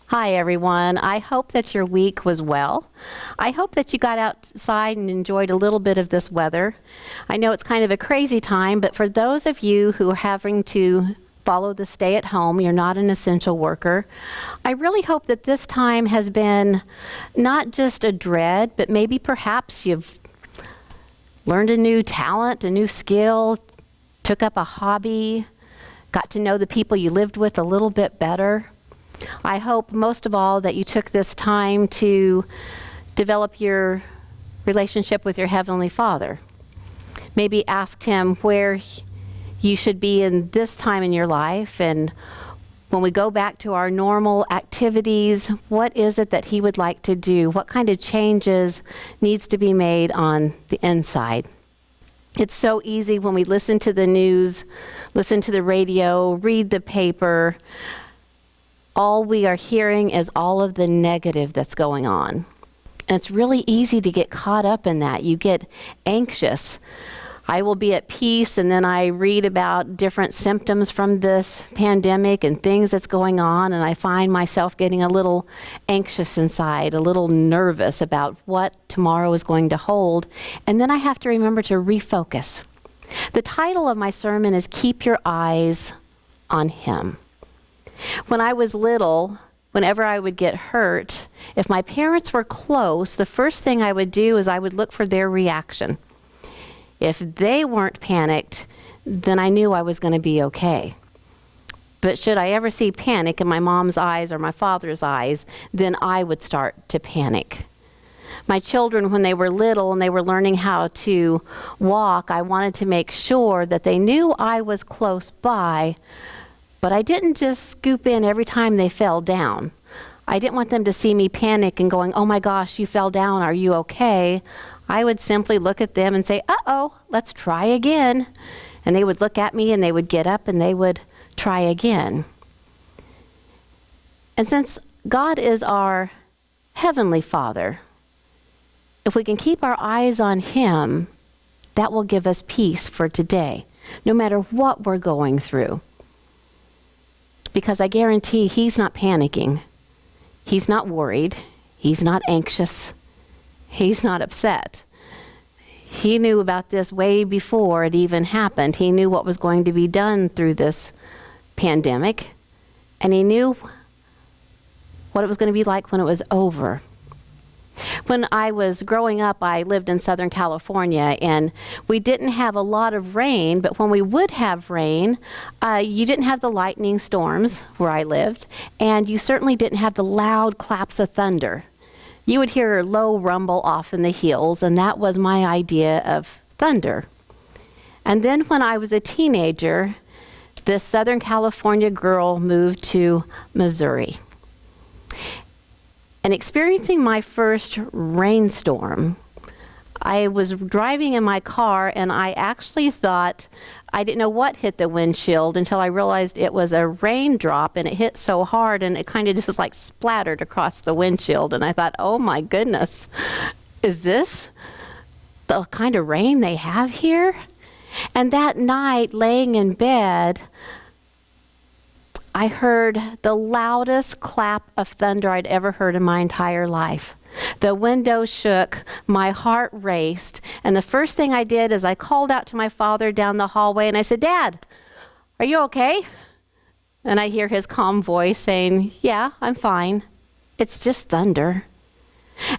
Hi, everyone. I hope that your week was well. I hope that you got outside and enjoyed a little bit of this weather. I know it's kind of a crazy time, but for those of you who are having to follow the stay at home, you're not an essential worker, I really hope that this time has been not just a dread, but maybe perhaps you've learned a new talent, a new skill, took up a hobby, got to know the people you lived with a little bit better. I hope most of all that you took this time to develop your relationship with your Heavenly Father. Maybe asked Him where you should be in this time in your life, and when we go back to our normal activities, what is it that He would like to do? What kind of changes needs to be made on the inside? It's so easy when we listen to the news, listen to the radio, read the paper. All we are hearing is all of the negative that's going on. And it's really easy to get caught up in that. You get anxious. I will be at peace, and then I read about different symptoms from this pandemic and things that's going on, and I find myself getting a little anxious inside, a little nervous about what tomorrow is going to hold. And then I have to remember to refocus. The title of my sermon is Keep Your Eyes on Him. When I was little, whenever I would get hurt, if my parents were close, the first thing I would do is I would look for their reaction. If they weren't panicked, then I knew I was going to be okay. But should I ever see panic in my mom's eyes or my father's eyes, then I would start to panic. My children, when they were little and they were learning how to walk, I wanted to make sure that they knew I was close by. But I didn't just scoop in every time they fell down. I didn't want them to see me panic and going, oh my gosh, you fell down, are you okay? I would simply look at them and say, uh-oh, let's try again. And they would look at me and they would get up and they would try again. And since God is our Heavenly Father, if we can keep our eyes on Him, that will give us peace for today, no matter what we're going through. Because I guarantee He's not panicking. He's not worried. He's not anxious. He's not upset. He knew about this way before it even happened. He knew what was going to be done through this pandemic. And He knew what it was going to be like when it was over. When I was growing up, I lived in Southern California, and we didn't have a lot of rain, but when we would have rain, you didn't have the lightning storms where I lived, and you certainly didn't have the loud claps of thunder. You would hear a low rumble off in the hills, and that was my idea of thunder. And then when I was a teenager, this Southern California girl moved to Missouri. And experiencing my first rainstorm, I was driving in my car and I actually thought, I didn't know what hit the windshield until I realized it was a raindrop, and it hit so hard and it kind of just like splattered across the windshield. And I thought, oh my goodness, is this the kind of rain they have here? And that night, laying in bed, I heard the loudest clap of thunder I'd ever heard in my entire life. The window shook, my heart raced, and the first thing I did is I called out to my father down the hallway and I said, Dad, are you okay? And I hear his calm voice saying, yeah, I'm fine. It's just thunder.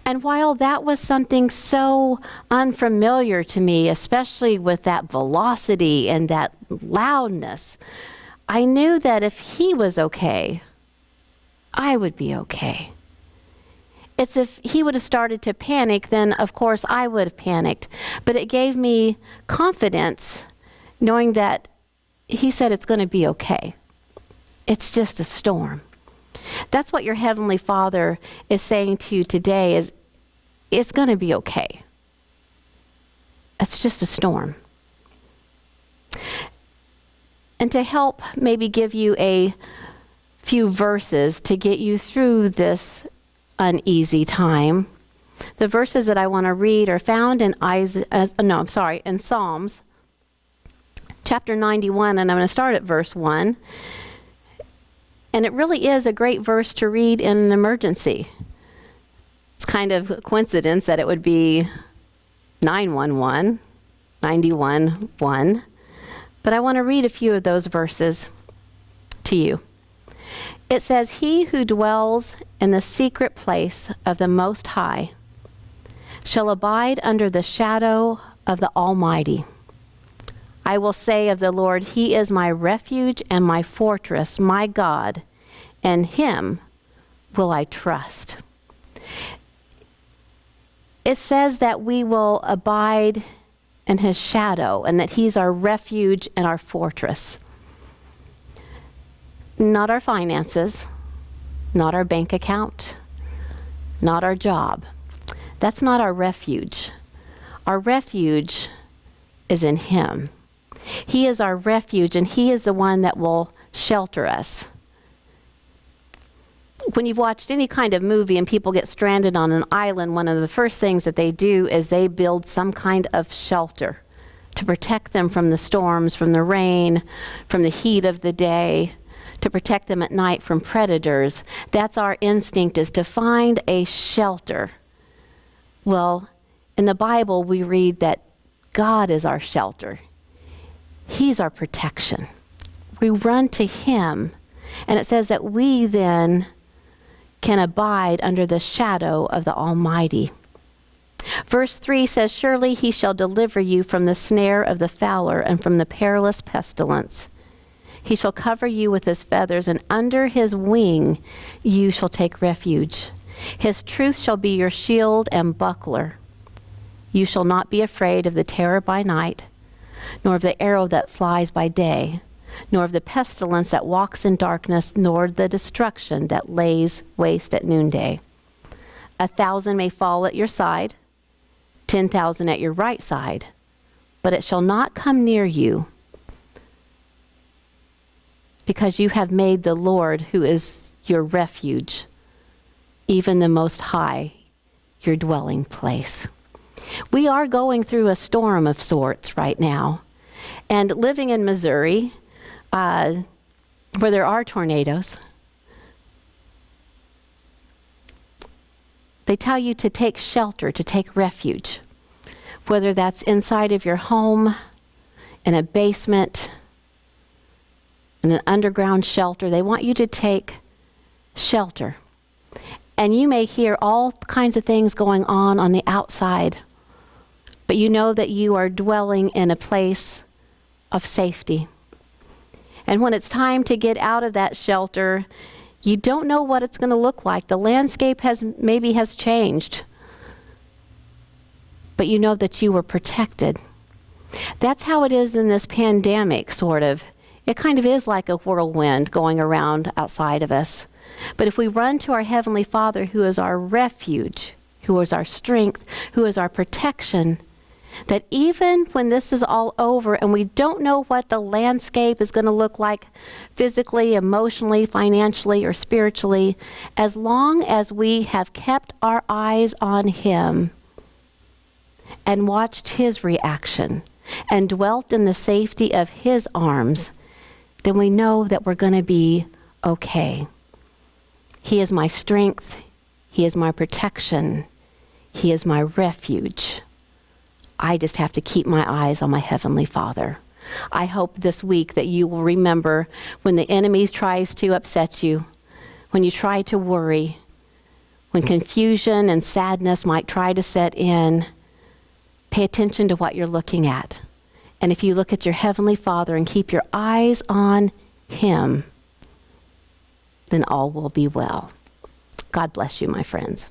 And while that was something so unfamiliar to me, especially with that velocity and that loudness, I knew that if He was okay, I would be okay. It's if He would have started to panic, then of course I would have panicked. But it gave me confidence knowing that He said it's going to be okay. It's just a storm. That's what your Heavenly Father is saying to you today, is it's going to be okay. It's just a storm. And to help maybe give you a few verses to get you through this uneasy time, the verses that I want to read are found in Psalms chapter 91, and I'm going to start at verse 1. And it really is a great verse to read in an emergency. It's kind of a coincidence that it would be 911, 91:1. But I want to read a few of those verses to you. It says, "He who dwells in the secret place of the Most High shall abide under the shadow of the Almighty. I will say of the Lord, He is my refuge and my fortress, my God. In Him will I trust." It says that we will abide in His shadow and that He's our refuge and our fortress. Not our finances, not our bank account, not our job. That's not our refuge. Our refuge is in Him. He is our refuge, and He is the one that will shelter us. When you've watched any kind of movie and people get stranded on an island, one of the first things that they do is they build some kind of shelter to protect them from the storms, from the rain, from the heat of the day, to protect them at night from predators. That's our instinct, is to find a shelter. Well, in the Bible, we read that God is our shelter. He's our protection. We run to Him, and it says that we then can abide under the shadow of the Almighty. Verse 3 says, "Surely He shall deliver you from the snare of the fowler and from the perilous pestilence. He shall cover you with His feathers, and under His wing you shall take refuge. His truth shall be your shield and buckler. You shall not be afraid of the terror by night, nor of the arrow that flies by day, nor of the pestilence that walks in darkness, nor the destruction that lays waste at noonday. 1,000 may fall at your side, 10,000 at your right side, but it shall not come near you, because you have made the Lord, who is your refuge, even the Most High, your dwelling place." We are going through a storm of sorts right now. And living in Missouri, where there are tornadoes, they tell you to take shelter, to take refuge, whether that's inside of your home, in a basement, in an underground shelter. They want you to take shelter. And you may hear all kinds of things going on the outside, but you know that you are dwelling in a place of safety. And when it's time to get out of that shelter, you don't know what it's going to look like. The landscape has changed, but you know that you were protected. That's how it is in this pandemic, sort of. It kind of is like a whirlwind going around outside of us. But if we run to our Heavenly Father, who is our refuge, who is our strength, who is our protection, that even when this is all over and we don't know what the landscape is going to look like physically, emotionally, financially, or spiritually, as long as we have kept our eyes on Him and watched His reaction and dwelt in the safety of His arms, then we know that we're going to be okay. He is my strength. He is my protection. He is my refuge. I just have to keep my eyes on my Heavenly Father. I hope this week that you will remember when the enemy tries to upset you, when you try to worry, when confusion and sadness might try to set in, pay attention to what you're looking at. And if you look at your Heavenly Father and keep your eyes on Him, then all will be well. God bless you, my friends.